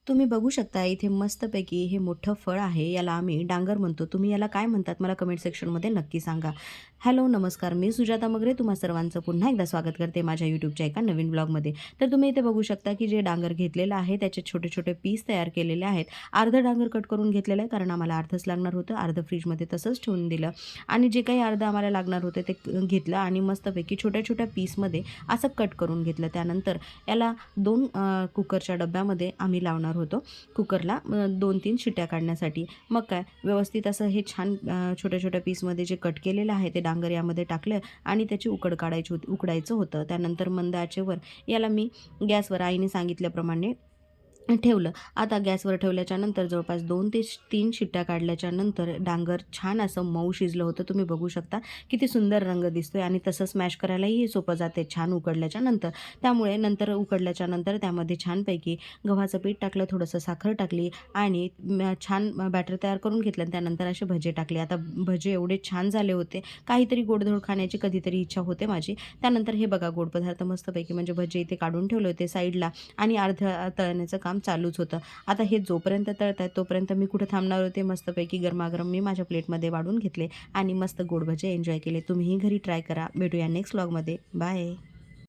तुम्ही बघू शकता इथे मस्तपैकी हे मोठं फळ आहे. याला आम्ही डांगर म्हणतो. तुम्ही याला काय म्हणतात मला कमेंट सेक्शनमध्ये नक्की सांगा. हॅलो, नमस्कार. मी सुजाता मगरे तुम्हा सर्वांचं पुन्हा एकदा स्वागत करते माझ्या यूट्यूबच्या एका नवीन ब्लॉगमध्ये. तर तुम्ही इथे बघू शकता की जे डांगर घेतलेलं आहे त्याचे छोटे-छोटे पीस तयार केलेले आहेत. अर्धं डांगर कट करून घेतलेलं आहे कारण आम्हाला अर्धच लागणार होतं. अर्धं फ्रिजमध्ये तसंच ठेवून दिलं आणि जे काही अर्धं आम्हाला लागणार होतं ते घेतलं आणि मस्तपैकी छोट्या-छोट्या पीसमध्ये असं कट करून घेतलं. त्यानंतर याला 2 कुकरच्या डब्यामध्ये आम्ही लावणार होतो. कुकरला 2-3 शिट्ट्या काढण्यासाठी. मग काय व्यवस्थित असं हे छान छोट्या-छोट्या पीसमध्ये जे कट केलेलं आहे ते डांगर यामध्ये टाकलं आणि त्याची उकड काढायची होती उकडायचं होतं. त्यानंतर मंद आचेवर याला मी गॅसवर आईने सांगितल्याप्रमाणे ठेवलं. आता गॅसवर ठेवल्याच्यानंतर जवळपास 2 ते 3 शिट्ट्या काढल्याच्यानंतर डांगर छान असं मऊ शिजलं होतं. तुम्ही बघू शकता किती सुंदर रंग दिसतोय आणि तसं स्मॅश करायलाही सोपं जाते छान उकडल्याच्यानंतर. त्यामुळे नंतर उकडल्याच्यानंतर त्यामध्ये छानपैकी गव्हाचं पीठ टाकलं, थोडंसं साखर टाकली आणि छान बॅटर तयार करून घेतलं आणि त्यानंतर असे भजे टाकले. आता भजे एवढे छान झाले होते. काहीतरी गोडधोड खाण्याची कधीतरी इच्छा होते माझी. त्यानंतर हे बघा गोड पदार्थ मस्तपैकी म्हणजे भजे इथे काढून ठेवले होते साईडला आणि अर्धं तळण्याचं काम चालूच होतं. आता हे जोपर्यंत तळतायत तोपर्यंत मी कुठे थांबणार होते. मस्तपैकी गरमागरम मी माझ्या प्लेटमध्ये वाढून घेतले आणि मस्त गोड भजे एन्जॉय केले. तुम्हीही घरी ट्राय करा. भेटूया नेक्स्ट व्लॉगमध्ये. बाय.